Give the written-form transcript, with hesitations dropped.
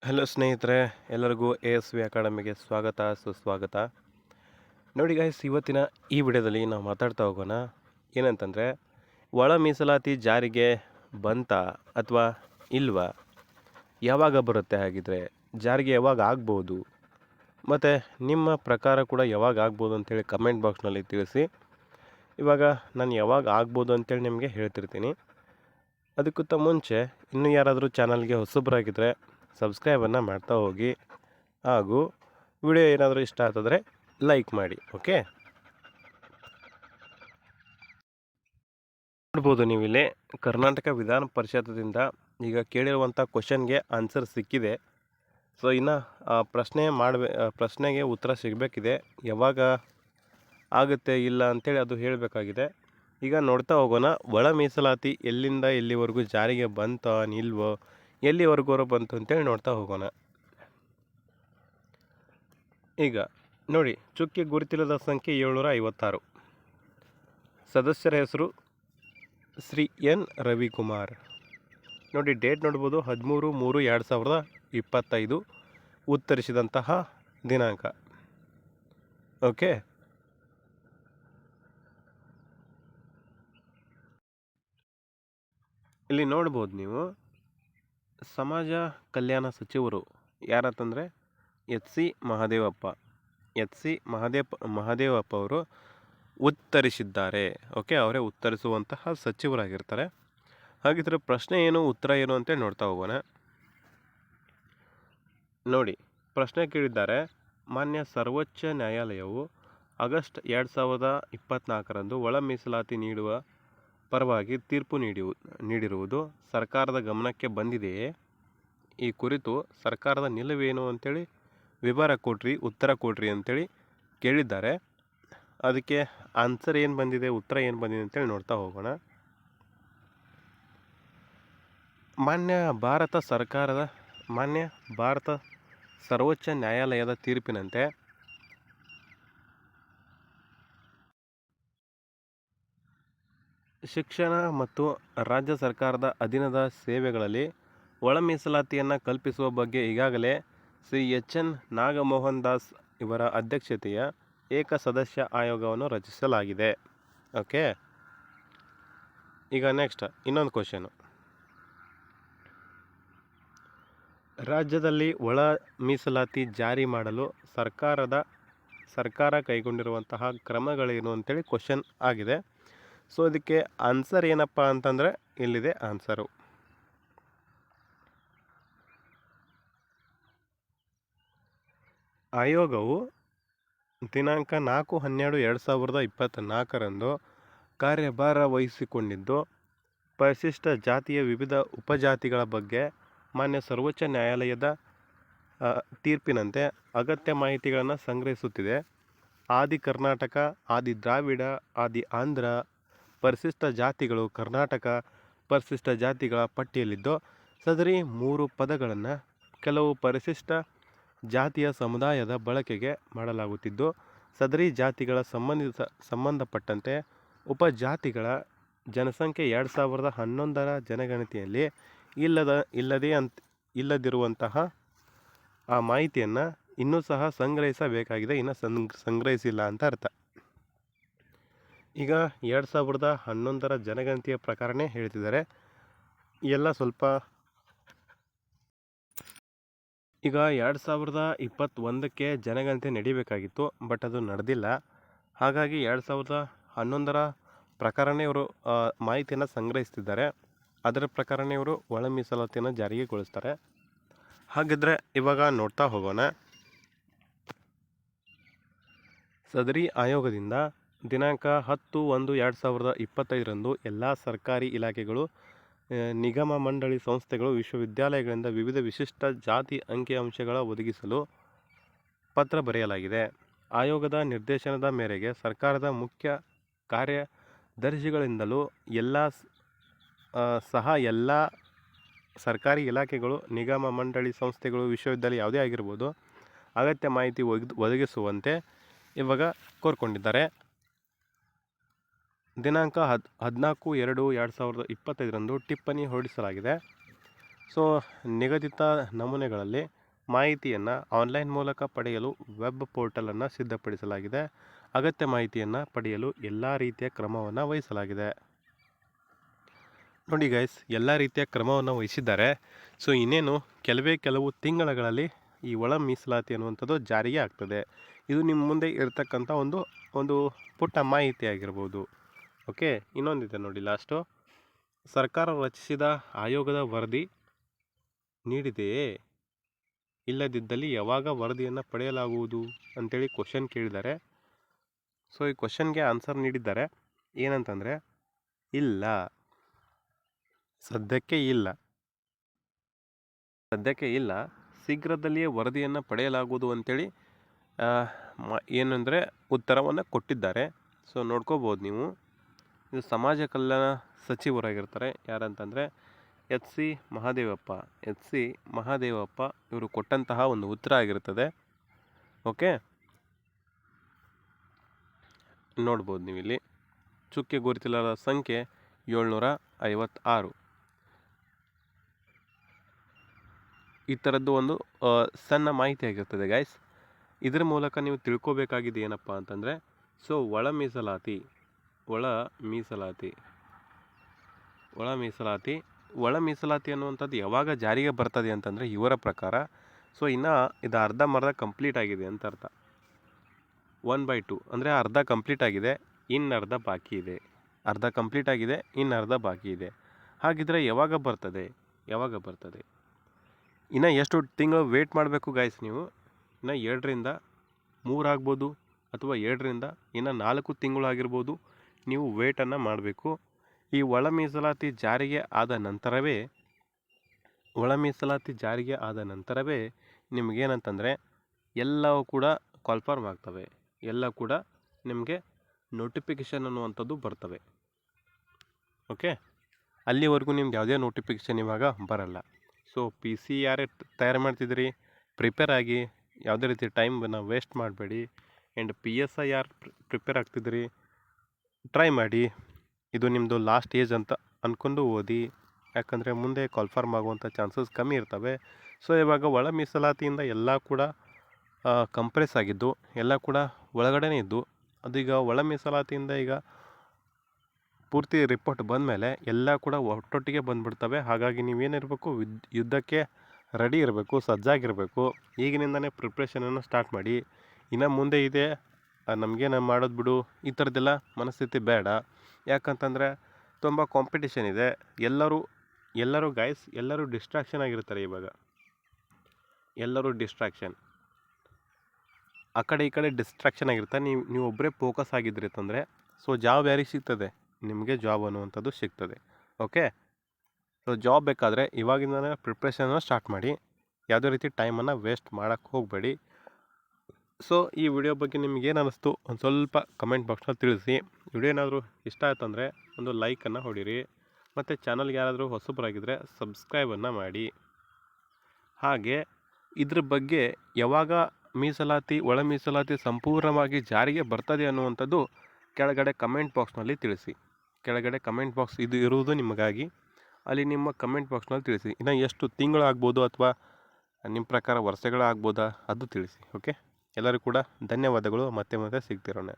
Hello ಸ್ನೇಹಿತರೆ, ಎಲ್ಲರಿಗೂ ASV ಅಕಾಡೆಮಿಗೆ ಸ್ವಾಗತ ಸುಸ್ವಾಗತ. ನೋಡಿ ಗೈಸ್, ಇವತ್ತಿನ ಈ ವಿಡಿಯೋದಲ್ಲಿ ನಾವು ಮಾತಾಡ್ತಾ ಹೋಗೋಣ. ಏನಂತಂದರೆ, ಒಳ ಮೀಸಲಾತಿ ಜಾರಿಗೆ ಬಂತಾ ಅಥವಾ ಇಲ್ವಾ, ಯಾವಾಗ ಬರುತ್ತೆ, ಹಾಗಿದ್ರೆ ಜಾರಿಗೆ ಯಾವಾಗ ಆಗ್ಬೋದು, ಮತ್ತು ನಿಮ್ಮ ಪ್ರಕಾರ ಕೂಡ ಯಾವಾಗ ಆಗ್ಬೋದು ಅಂತೇಳಿ ಕಮೆಂಟ್ ಬಾಕ್ಸ್ನಲ್ಲಿ ತಿಳಿಸಿ. ಇವಾಗ ನಾನು ಯಾವಾಗ ಆಗ್ಬೋದು ಅಂತೇಳಿ ನಿಮಗೆ ಹೇಳ್ತಿರ್ತೀನಿ. ಅದಕ್ಕಿಂತ ಮುಂಚೆ ಇನ್ನೂ ಯಾರಾದರೂ ಚಾನಲ್ಗೆ ಹೊಸಬರಾಗಿದ್ದರೆ ಸಬ್ಸ್ಕ್ರೈಬನ್ನು ಮಾಡ್ತಾ ಹೋಗಿ, ಹಾಗೂ ವಿಡಿಯೋ ಏನಾದರೂ ಇಷ್ಟ ಆಗ್ತದ್ರೆ ಲೈಕ್ ಮಾಡಿ. ಓಕೆ, ನೋಡ್ಬೋದು ನೀವಿಲ್ಲಿ ಕರ್ನಾಟಕ ವಿಧಾನ ಪರಿಷತ್ತದಿಂದ ಈಗ ಕೇಳಿರುವಂಥ ಕ್ವಶನ್ಗೆ ಆನ್ಸರ್ ಸಿಕ್ಕಿದೆ. ಸೊ ಇನ್ನು ಪ್ರಶ್ನೆಗೆ ಉತ್ತರ ಸಿಗಬೇಕಿದೆ. ಯಾವಾಗ ಆಗುತ್ತೆ ಇಲ್ಲ ಅಂತೇಳಿ ಅದು ಹೇಳಬೇಕಾಗಿದೆ. ಈಗ ನೋಡ್ತಾ ಹೋಗೋಣ, ಒಳ ಮೀಸಲಾತಿ ಎಲ್ಲಿಂದ ಎಲ್ಲಿವರೆಗೂ ಜಾರಿಗೆ ಬಂತೋ ನಿಲ್ವೋ, ಎಲ್ಲಿವರೆಗೂ ಬಂತು ಅಂತೇಳಿ ನೋಡ್ತಾ ಹೋಗೋಣ. ಈಗ ನೋಡಿ, ಚುಕ್ಕೆ ಗುರುತಿಲ್ಲದ ಸಂಖ್ಯೆ 756. ಸದಸ್ಯರ ಹೆಸರು ಶ್ರೀ ಎನ್ ರವಿಕುಮಾರ್. ನೋಡಿ, ಡೇಟ್ ನೋಡ್ಬೋದು 13/3/2025, ಉತ್ತರಿಸಿದಂತಹ ದಿನಾಂಕ. ಓಕೆ, ಇಲ್ಲಿ ನೋಡ್ಬೋದು ನೀವು, ಸಮಾಜ ಕಲ್ಯಾಣ ಸಚಿವರು ಯಾರಂತಂದರೆ ಎಚ್ ಸಿ ಮಹದೇವಪ್ಪ ಅವರು ಉತ್ತರಿಸಿದ್ದಾರೆ. ಓಕೆ, ಅವರೇ ಉತ್ತರಿಸುವಂತಹ ಸಚಿವರಾಗಿರ್ತಾರೆ. ಹಾಗಿದ್ರೆ ಪ್ರಶ್ನೆ ಏನು, ಉತ್ತರ ಏನು ಅಂತೇಳಿ ನೋಡ್ತಾ ಹೋಗೋಣ. ನೋಡಿ, ಪ್ರಶ್ನೆ ಕೇಳಿದ್ದಾರೆ, ಮಾನ್ಯ ಸರ್ವೋಚ್ಚ ನ್ಯಾಯಾಲಯವು ಆಗಸ್ಟ್ 2024ರಂದು ಒಳ ಮೀಸಲಾತಿ ನೀಡುವ ಪರವಾಗಿ ತೀರ್ಪು ನೀಡಿರುವುದು ಸರ್ಕಾರದ ಗಮನಕ್ಕೆ ಬಂದಿದೆಯೇ? ಈ ಕುರಿತು ಸರ್ಕಾರದ ನಿಲುವೇನು ಅಂತೇಳಿ ಉತ್ತರ ಕೊಡ್ರಿ ಅಂತೇಳಿ ಕೇಳಿದ್ದಾರೆ. ಅದಕ್ಕೆ ಆನ್ಸರ್ ಏನು ಬಂದಿದೆ, ಉತ್ತರ ಏನು ಬಂದಿದೆ ಅಂತೇಳಿ ನೋಡ್ತಾ ಹೋಗೋಣ. ಮಾನ್ಯ ಭಾರತ ಸರ್ವೋಚ್ಚ ನ್ಯಾಯಾಲಯದ ತೀರ್ಪಿನಂತೆ ಶಿಕ್ಷಣ ಮತ್ತು ರಾಜ್ಯ ಸರ್ಕಾರದ ಅಧೀನದ ಸೇವೆಗಳಲ್ಲಿ ಒಳ ಮೀಸಲಾತಿಯನ್ನು ಕಲ್ಪಿಸುವ ಬಗ್ಗೆ ಈಗಾಗಲೇ ಶ್ರೀ ಎನ್ ನಾಗಮೋಹನ್ ದಾಸ್ ಇವರ ಅಧ್ಯಕ್ಷತೆಯ ಏಕಸದಸ್ಯ ಆಯೋಗವನ್ನು ರಚಿಸಲಾಗಿದೆ. ಓಕೆ, ಈಗ ನೆಕ್ಸ್ಟ್ ಇನ್ನೊಂದು ಕ್ವಶನು. ರಾಜ್ಯದಲ್ಲಿ ಒಳ ಮೀಸಲಾತಿ ಜಾರಿ ಮಾಡಲು ಸರ್ಕಾರ ಕೈಗೊಂಡಿರುವಂತಹ ಕ್ರಮಗಳೇನು ಅಂತೇಳಿ ಕ್ವಶನ್ ಆಗಿದೆ. ಸೊ ಇದಕ್ಕೆ ಆನ್ಸರ್ ಏನಪ್ಪ ಅಂತಂದರೆ, ಇಲ್ಲಿದೆ ಆನ್ಸರು. ಆಯೋಗವು ದಿನಾಂಕ 4/12/2024ರಂದು ಕಾರ್ಯಭಾರ ವಹಿಸಿಕೊಂಡಿದ್ದು, ಪರಿಶಿಷ್ಟ ಜಾತಿಯ ವಿವಿಧ ಉಪಜಾತಿಗಳ ಬಗ್ಗೆ ಮಾನ್ಯ ಸರ್ವೋಚ್ಚ ನ್ಯಾಯಾಲಯದ ತೀರ್ಪಿನಂತೆ ಅಗತ್ಯ ಮಾಹಿತಿಗಳನ್ನು ಸಂಗ್ರಹಿಸುತ್ತಿದೆ. ಆದಿ ಕರ್ನಾಟಕ, ಆದಿ ದ್ರಾವಿಡ, ಆದಿ ಆಂಧ್ರ ಪರಿಶಿಷ್ಟ ಜಾತಿಗಳು ಕರ್ನಾಟಕ ಪರಿಶಿಷ್ಟ ಜಾತಿಗಳ ಪಟ್ಟಿಯಲ್ಲಿದ್ದು, ಸದರಿ 3 ಪದಗಳನ್ನು ಕೆಲವು ಪರಿಶಿಷ್ಟ ಜಾತಿಯ ಸಮುದಾಯದ ಬಳಕೆಗೆ ಮಾಡಲಾಗುತ್ತಿದ್ದು, ಸದರಿ ಜಾತಿಗಳ ಸಂಬಂಧಪಟ್ಟಂತೆ ಉಪಜಾತಿಗಳ ಜನಸಂಖ್ಯೆ 2011ರ ಜನಗಣತಿಯಲ್ಲಿ ಇಲ್ಲದಿರುವಂತಹ ಆ ಮಾಹಿತಿಯನ್ನು ಇನ್ನೂ ಸಹ ಸಂಗ್ರಹಿಸಬೇಕಾಗಿದೆ. ಇನ್ನು ಸಂಗ್ರಹಿಸಿಲ್ಲ ಅಂತ ಅರ್ಥ. ಈಗ 2011ರ ಜನಗಣತಿಯ ಪ್ರಕಾರನೇ ಹೇಳ್ತಿದ್ದಾರೆ ಎಲ್ಲ ಸ್ವಲ್ಪ. ಈಗ 2021ಕ್ಕೆ ಜನಗಣತಿ ನಡಿಬೇಕಾಗಿತ್ತು, ಬಟ್ ಅದು ನಡೆದಿಲ್ಲ. ಹಾಗಾಗಿ 2011ರ ಪ್ರಕಾರನೇ ಇವರು ಮಾಹಿತಿಯನ್ನು ಸಂಗ್ರಹಿಸ್ತಿದ್ದಾರೆ. ಅದರ ಪ್ರಕಾರನೇ ಇವರು ಒಳ ಮೀಸಲಾತಿಯನ್ನು ಜಾರಿಗೆಗೊಳಿಸ್ತಾರೆ. ಹಾಗಿದ್ರೆ ಇವಾಗ ನೋಡ್ತಾ ಹೋಗೋಣ. ಸದರಿ ಆಯೋಗದಿಂದ ದಿನಾಂಕ 10/1/2025ರಂದು ಎಲ್ಲ ಸರ್ಕಾರಿ ಇಲಾಖೆಗಳು, ನಿಗಮ ಮಂಡಳಿ ಸಂಸ್ಥೆಗಳು, ವಿಶ್ವವಿದ್ಯಾಲಯಗಳಿಂದ ವಿವಿಧ ವಿಶಿಷ್ಟ ಜಾತಿ ಅಂಕಿಅಂಶಗಳ ಒದಗಿಸಲು ಪತ್ರ ಬರೆಯಲಾಗಿದೆ. ಆಯೋಗದ ನಿರ್ದೇಶನದ ಮೇರೆಗೆ ಸರ್ಕಾರದ ಮುಖ್ಯ ಕಾರ್ಯದರ್ಶಿಗಳಿಂದಲೂ ಎಲ್ಲ ಸರ್ಕಾರಿ ಇಲಾಖೆಗಳು, ನಿಗಮ ಮಂಡಳಿ ಸಂಸ್ಥೆಗಳು, ವಿಶ್ವವಿದ್ಯಾಲಯ ಯಾವುದೇ ಆಗಿರ್ಬೋದು, ಅಗತ್ಯ ಮಾಹಿತಿ ಒದಗಿಸುವಂತೆ ಇವಾಗ ಕೋರ್ಕೊಂಡಿದ್ದಾರೆ. ದಿನಾಂಕ 14/2/2025ರಂದು ಟಿಪ್ಪಣಿ ಹೊರಡಿಸಲಾಗಿದೆ. ಸೊ ನಿಗದಿತ ನಮೂನೆಗಳಲ್ಲಿ ಮಾಹಿತಿಯನ್ನು ಆನ್ಲೈನ್ ಮೂಲಕ ಪಡೆಯಲು ವೆಬ್ ಪೋರ್ಟಲನ್ನು ಸಿದ್ಧಪಡಿಸಲಾಗಿದೆ. ಅಗತ್ಯ ಮಾಹಿತಿಯನ್ನು ಪಡೆಯಲು ಎಲ್ಲ ರೀತಿಯ ಕ್ರಮವನ್ನು ವಹಿಸಲಾಗಿದೆ. ನೋಡಿ ಗೈಸ್, ಎಲ್ಲ ರೀತಿಯ ಕ್ರಮವನ್ನು ವಹಿಸಿದ್ದಾರೆ. ಸೊ ಇನ್ನೇನು ಕೆಲವು ತಿಂಗಳಲ್ಲಿ ಈ ಒಳ ಮೀಸಲಾತಿ ಅನ್ನುವಂಥದ್ದು ಜಾರಿಗೆ ಆಗ್ತದೆ. ಇದು ನಿಮ್ಮ ಮುಂದೆ ಇರತಕ್ಕಂಥ ಒಂದು ಪುಟ್ಟ ಮಾಹಿತಿ ಆಗಿರ್ಬೋದು. ಓಕೆ, ಇನ್ನೊಂದಿದೆ ನೋಡಿ ಲಾಸ್ಟು. ಸರ್ಕಾರ ರಚಿಸಿದ ಆಯೋಗದ ವರದಿ ನೀಡಿದೆಯೇ? ಇಲ್ಲದಿದ್ದಲ್ಲಿ ಯಾವಾಗ ವರದಿಯನ್ನು ಪಡೆಯಲಾಗುವುದು ಅಂತೇಳಿ ಕ್ವಶನ್ ಕೇಳಿದ್ದಾರೆ. ಸೊ ಈ ಕ್ವಶನ್ಗೆ ಆನ್ಸರ್ ನೀಡಿದ್ದಾರೆ. ಏನಂತಂದರೆ ಇಲ್ಲ, ಸದ್ಯಕ್ಕೆ ಇಲ್ಲ, ಶೀಘ್ರದಲ್ಲಿಯೇ ವರದಿಯನ್ನು ಪಡೆಯಲಾಗುವುದು ಅಂತೇಳಿ ಏನಂದರೆ ಉತ್ತರವನ್ನು ಕೊಟ್ಟಿದ್ದಾರೆ. ಸೊ ನೋಡ್ಕೋಬೋದು ನೀವು. ಇದು ಸಮಾಜ ಕಲ್ಯಾಣ ಸಚಿವರಾಗಿರ್ತಾರೆ. ಯಾರಂತಂದರೆ ಎಚ್ ಸಿ ಮಹಾದೇವಪ್ಪ ಇವರು ಕೊಟ್ಟಂತಹ ಒಂದು ಉತ್ತರ ಆಗಿರ್ತದೆ. ಓಕೆ, ನೋಡ್ಬೋದು ನೀವು ಇಲ್ಲಿ. ಚುಕ್ಕೆ ಗುರುತಿಲ್ಲದ ಸಂಖ್ಯೆ 756. ಈ ಥರದ್ದು ಒಂದು ಸಣ್ಣ ಮಾಹಿತಿ ಆಗಿರ್ತದೆ ಗೈಸ್. ಇದರ ಮೂಲಕ ನೀವು ತಿಳ್ಕೊಬೇಕಾಗಿದೆ ಏನಪ್ಪ ಅಂತಂದರೆ, ಸೊ ಒಳ ಮೀಸಲಾತಿ ಅನ್ನುವಂಥದ್ದು ಯಾವಾಗ ಜಾರಿಗೆ ಬರ್ತದೆ ಅಂತಂದರೆ ಇವರ ಪ್ರಕಾರ ಸೊ ಇದು ಅರ್ಧಂಬರ್ಧ ಕಂಪ್ಲೀಟ್ ಆಗಿದೆ ಅಂತ ಅರ್ಥ. 1/2 ಅಂದರೆ ಅರ್ಧ ಕಂಪ್ಲೀಟ್ ಆಗಿದೆ, ಇನ್ನರ್ಧ ಬಾಕಿ ಇದೆ. ಇನ್ನರ್ಧ ಬಾಕಿ ಇದೆ. ಹಾಗಿದ್ರೆ ಯಾವಾಗ ಬರ್ತದೆ? ಇನ್ನು ಎಷ್ಟು ತಿಂಗಳು ವೇಟ್ ಮಾಡಬೇಕು ಗೈಸ್ ನೀವು? ಇನ್ನು 2ರಿಂದ 3 ಆಗ್ಬೋದು, ಅಥವಾ 2ರಿಂದ ಇನ್ನು 4 ತಿಂಗಳು ಆಗಿರ್ಬೋದು. ನೀವು ವೇಟನ್ನು ಮಾಡಬೇಕು. ಈ ಒಳ ಮೀಸಲಾತಿ ಜಾರಿಗೆ ಆದ ನಂತರವೇ ನಿಮಗೇನಂತಂದರೆ ಎಲ್ಲವೂ ಕೂಡ ಕಾಲ್ಫಾರ್ಮ್ ಆಗ್ತವೆ. ಎಲ್ಲ ಕೂಡ ನಿಮಗೆ ನೋಟಿಫಿಕೇಷನ್ ಅನ್ನುವಂಥದ್ದು ಬರ್ತವೆ. ಓಕೆ, ಅಲ್ಲಿವರೆಗೂ ನಿಮ್ಗೆ ಯಾವುದೇ ನೋಟಿಫಿಕೇಷನ್ ಇವಾಗ ಬರಲ್ಲ. ಸೊ PC ಯಾರೇ ತಯಾರು ಮಾಡ್ತಿದ್ದೀರಿ, ಪ್ರಿಪೇರ್ ಆಗಿ, ಯಾವುದೇ ರೀತಿ ಟೈಮನ್ನು ವೇಸ್ಟ್ ಮಾಡಬೇಡಿ. ಆ್ಯಂಡ್ PSI ಯಾರು ಪ್ರಿಪೇರ್ ಆಗ್ತಿದ್ದೀರಿ, ಟ್ರೈ ಮಾಡಿ. ಇದು ನಿಮ್ಮದು ಲಾಸ್ಟ್ ಏಜ್ ಅಂತ ಅಂದ್ಕೊಂಡು ಓದಿ. ಯಾಕಂದರೆ ಮುಂದೆ ಕಾಲ್ಫಾರ್ಮ್ ಆಗುವಂಥ ಚಾನ್ಸಸ್ ಕಮ್ಮಿ ಇರ್ತವೆ. ಸೊ ಇವಾಗ ಒಳ ಮೀಸಲಾತಿಯಿಂದ ಎಲ್ಲ ಕೂಡ ಕಂಪ್ರೆಸ್ ಆಗಿದ್ದು, ಎಲ್ಲ ಕೂಡ ಒಳಗಡೆನೇ ಇದ್ದು, ಅದೀಗ ಒಳ ಮೀಸಲಾತಿಯಿಂದ ಈಗ ಪೂರ್ತಿ ರಿಪೋರ್ಟ್ ಬಂದಮೇಲೆ ಎಲ್ಲ ಕೂಡ ಒಟ್ಟೊಟ್ಟಿಗೆ ಬಂದುಬಿಡ್ತವೆ. ಹಾಗಾಗಿ ನೀವೇನಿರಬೇಕು, ಯುದ್ಧಕ್ಕೆ ರೆಡಿ ಇರಬೇಕು, ಸಜ್ಜಾಗಿರಬೇಕು. ಈಗಿನಿಂದನೇ ಪ್ರಿಪ್ರೇಷನನ್ನು ಸ್ಟಾರ್ಟ್ ಮಾಡಿ. ಇನ್ನು ಮುಂದೆ ಇದೆ ನಮಗೇನು ಮಾಡೋದು ಬಿಡು, ಈ ಥರದ್ದೆಲ್ಲ ಮನಸ್ಥಿತಿ ಬೇಡ. ಯಾಕಂತಂದರೆ ತುಂಬ ಕಾಂಪಿಟೇಷನ್ ಇದೆ. ಎಲ್ಲರೂ ಗೈಸ್ ಡಿಸ್ಟ್ರಾಕ್ಷನ್ ಆಗಿರ್ತಾರೆ ಇವಾಗ. ಆ ಕಡೆ ಈ ಕಡೆ ಡಿಸ್ಟ್ರಾಕ್ಷನ್ ಆಗಿರ್ತಾರೆ. ನೀವು ಒಬ್ಬರೇ ಫೋಕಸ್ ಆಗಿದ್ರಿ ಅಂತಂದರೆ ಸೊ ಜಾಬ್ ಯಾರಿಗೆ ಸಿಗ್ತದೆ? ನಿಮಗೆ ಜಾಬ್ ಅನ್ನುವಂಥದ್ದು ಸಿಗ್ತದೆ. ಓಕೆ, ಸೊ ಜಾಬ್ ಬೇಕಾದರೆ ಇವಾಗಿಂದನೇ ಪ್ರಿಪ್ರೇಷನನ್ನು ಸ್ಟಾರ್ಟ್ ಮಾಡಿ. ಯಾವುದೇ ರೀತಿ ಟೈಮನ್ನು ವೇಸ್ಟ್ ಮಾಡೋಕ್ಕೆ ಹೋಗಬೇಡಿ. ಸೊ ಈ ವಿಡಿಯೋ ಬಗ್ಗೆ ನಿಮಗೇನು ಅನ್ನಿಸ್ತು ಒಂದು ಸ್ವಲ್ಪ ಕಮೆಂಟ್ ಬಾಕ್ಸ್ನಲ್ಲಿ ತಿಳಿಸಿ. ವಿಡಿಯೋ ಏನಾದರೂ ಇಷ್ಟ ಆಯ್ತಂದರೆ ಒಂದು ಲೈಕನ್ನು ಹೊಡೀರಿ. ಮತ್ತು ಚಾನಲ್ಗೆ ಯಾರಾದರೂ ಹೊಸಬರಾಗಿದ್ದರೆ ಸಬ್ಸ್ಕ್ರೈಬನ್ನು ಮಾಡಿ. ಹಾಗೆ ಇದ್ರ ಬಗ್ಗೆ ಯಾವಾಗ ಒಳ ಮೀಸಲಾತಿ ಸಂಪೂರ್ಣವಾಗಿ ಜಾರಿಗೆ ಬರ್ತದೆ ಅನ್ನುವಂಥದ್ದು ಕೆಳಗಡೆ ಕಮೆಂಟ್ ಬಾಕ್ಸ್ನಲ್ಲಿ ತಿಳಿಸಿ. ಕೆಳಗಡೆ ಕಮೆಂಟ್ ಬಾಕ್ಸ್ ಇದು ಇರುವುದು ನಿಮಗಾಗಿ. ಅಲ್ಲಿ ನಿಮ್ಮ ಕಮೆಂಟ್ ಬಾಕ್ಸ್ನಲ್ಲಿ ತಿಳಿಸಿ. ಇನ್ನು ಎಷ್ಟು ತಿಂಗಳಾಗ್ಬೋದು ಅಥವಾ ನಿಮ್ಮ ಪ್ರಕಾರ ವರ್ಷಗಳಾಗ್ಬೋದಾ ಅದು ತಿಳಿಸಿ. ಓಕೆ, ಎಲ್ಲರೂ ಕೂಡ ಧನ್ಯವಾದಗಳು. ಮತ್ತೆ ಸಿಗ್ತಿರೋಣ.